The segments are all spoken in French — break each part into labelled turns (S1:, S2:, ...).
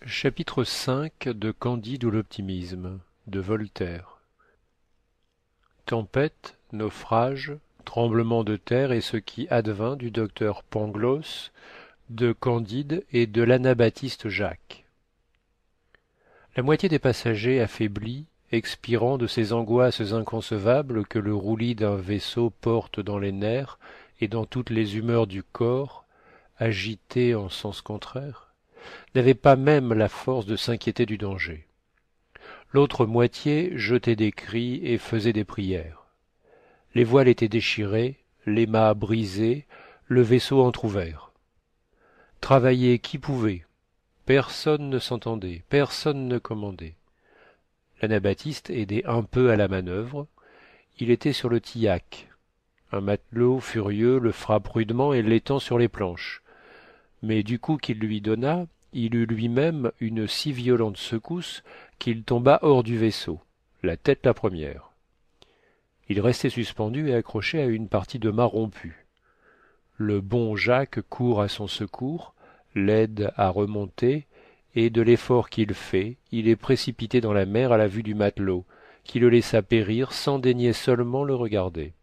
S1: Chapitre V de Candide ou l'optimisme de Voltaire. Tempête, naufrage, tremblement de terre et ce qui advint du docteur Pangloss, de Candide et de l'anabaptiste Jacques. La moitié des passagers affaiblis, expirant de ces angoisses inconcevables que le roulis d'un vaisseau porte dans les nerfs et dans toutes les humeurs du corps, agités en sens contraire, n'avaient pas même la force de s'inquiéter du danger. L'autre moitié jetait des cris et faisait des prières. Les voiles étaient déchirées, les mâts brisés, le vaisseau entr'ouvert. Travailler qui pouvait. Personne ne s'entendait, personne ne commandait. L'anabaptiste aidait un peu à la manœuvre. Il était sur le tillac. Un matelot furieux le frappe rudement et l'étend sur les planches. Mais du coup qu'il lui donna, il eut lui-même une si violente secousse qu'il tomba hors du vaisseau, la tête la première. Il restait suspendu et accroché à une partie de mât rompu. Le bon Jacques court à son secours, l'aide à remonter, et de l'effort qu'il fait, il est précipité dans la mer à la vue du matelot, qui le laissa périr sans daigner seulement le regarder.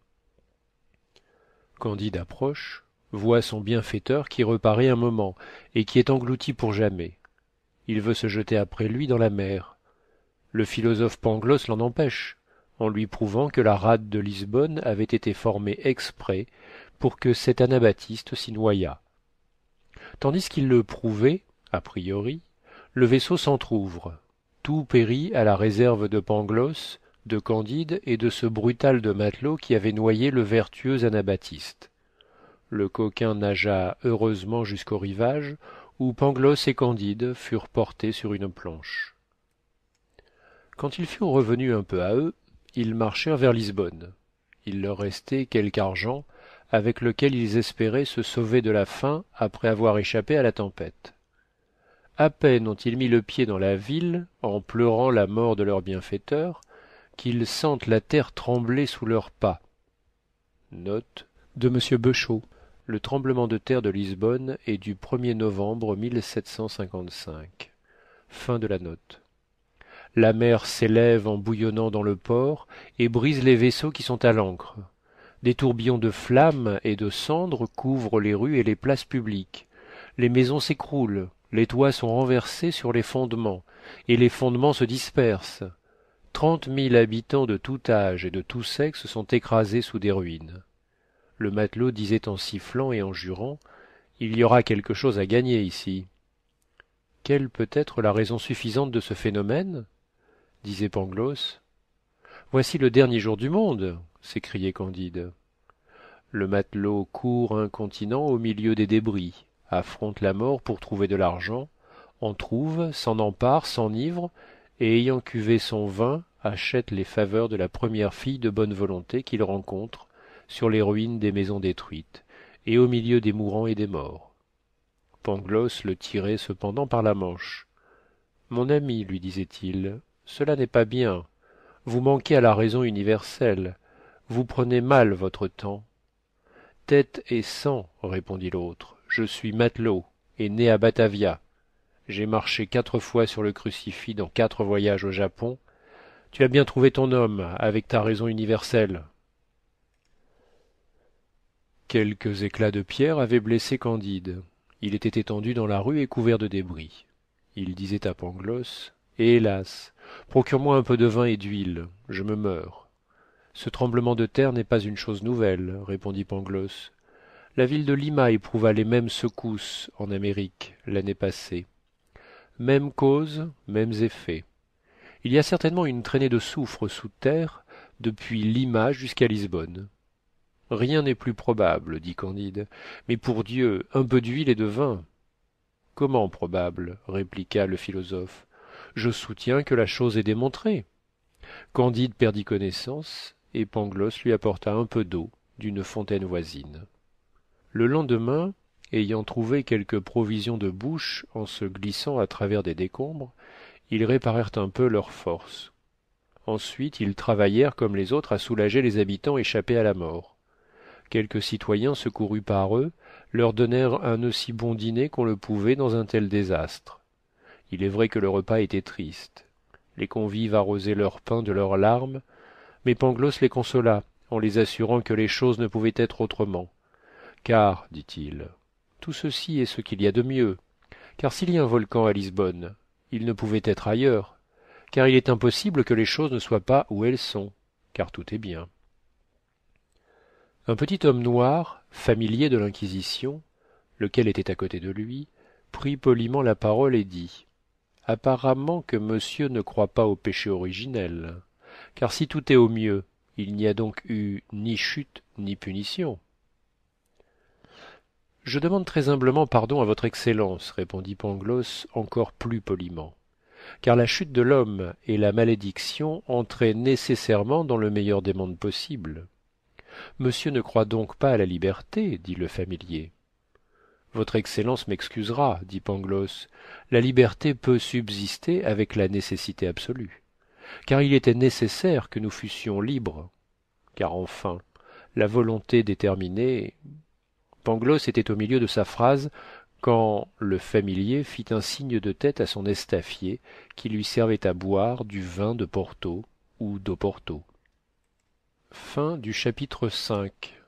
S1: Candide approche, voit son bienfaiteur qui reparaît un moment et qui est englouti pour jamais. Il veut se jeter après lui dans la mer. Le philosophe Pangloss l'en empêche, en lui prouvant que la rade de Lisbonne avait été formée exprès pour que cet anabaptiste s'y noyât. Tandis qu'il le prouvait, a priori, le vaisseau s'entr'ouvre. Tout périt à la réserve de Pangloss, de Candide et de ce brutal de matelot qui avait noyé le vertueux anabaptiste. Le coquin nagea heureusement jusqu'au rivage, où Pangloss et Candide furent portés sur une planche. Quand ils furent revenus un peu à eux, ils marchèrent vers Lisbonne. Il leur restait quelque argent, avec lequel ils espéraient se sauver de la faim après avoir échappé à la tempête. À peine ont-ils mis le pied dans la ville, en pleurant la mort de leur bienfaiteur, qu'ils sentent la terre trembler sous leurs pas. Note de M. Beuchot. Le tremblement de terre de Lisbonne est du 1er novembre 1755. Fin de la note. La mer s'élève en bouillonnant dans le port et brise les vaisseaux qui sont à l'ancre. Des tourbillons de flammes et de cendres couvrent les rues et les places publiques. Les maisons s'écroulent, les toits sont renversés sur les fondements, et les fondements se dispersent. 30 000 habitants de tout âge et de tout sexe sont écrasés sous des ruines. Le matelot disait en sifflant et en jurant: « Il y aura quelque chose à gagner ici. » « Quelle peut être la raison suffisante de ce phénomène ? Disait Pangloss. « Voici le dernier jour du monde !» s'écriait Candide. Le matelot court incontinent au milieu des débris, affronte la mort pour trouver de l'argent, en trouve, s'en empare, s'enivre, et ayant cuvé son vin, achète les faveurs de la première fille de bonne volonté qu'il rencontre sur les ruines des maisons détruites, et au milieu des mourants et des morts. Pangloss le tirait cependant par la manche. « Mon ami, lui disait-il, cela n'est pas bien. Vous manquez à la raison universelle. Vous prenez mal votre temps. » « Tête et sang, répondit l'autre. Je suis matelot, et né à Batavia. J'ai marché 4 fois sur le crucifix dans 4 voyages au Japon. Tu as bien trouvé ton homme, avec ta raison universelle. » Quelques éclats de pierre avaient blessé Candide. Il était étendu dans la rue et couvert de débris. Il disait à Pangloss: « Hélas, procure-moi un peu de vin et d'huile, je me meurs. » « Ce tremblement de terre n'est pas une chose nouvelle, répondit Pangloss. La ville de Lima éprouva les mêmes secousses en Amérique l'année passée. Même cause, mêmes effets. Il y a certainement une traînée de soufre sous terre depuis Lima jusqu'à Lisbonne. Rien n'est plus probable, dit Candide, mais pour Dieu, un peu d'huile et de vin. Comment probable? Répliqua le philosophe. Je soutiens que la chose est démontrée. Candide perdit connaissance, et Pangloss lui apporta un peu d'eau d'une fontaine voisine. Le lendemain, ayant trouvé quelques provisions de bouche en se glissant à travers des décombres, ils réparèrent un peu leurs forces. Ensuite ils travaillèrent comme les autres à soulager les habitants échappés à la mort. Quelques citoyens secourus par eux leur donnèrent un aussi bon dîner qu'on le pouvait dans un tel désastre. Il est vrai que le repas était triste. Les convives arrosaient leur pain de leurs larmes, mais Pangloss les consola en les assurant que les choses ne pouvaient être autrement. Car, dit-il, tout ceci est ce qu'il y a de mieux, car s'il y a un volcan à Lisbonne, il ne pouvait être ailleurs, car il est impossible que les choses ne soient pas où elles sont, car tout est bien. Un petit homme noir, familier de l'Inquisition, lequel était à côté de lui, prit poliment la parole et dit « Apparemment que monsieur ne croit pas au péché originel, car si tout est au mieux, il n'y a donc eu ni chute ni punition. » Je demande très humblement pardon à votre Excellence, répondit Pangloss encore plus poliment, car la chute de l'homme et la malédiction entraient nécessairement dans le meilleur des mondes possibles. Monsieur ne croit donc pas à la liberté, dit le familier. Votre Excellence m'excusera, dit Pangloss, la liberté peut subsister avec la nécessité absolue, car il était nécessaire que nous fussions libres, car enfin, la volonté déterminée. Pangloss était au milieu de sa phrase quand le familier fit un signe de tête à son estafier qui lui servait à boire du vin de Porto ou d'Oporto. Chapitre 5.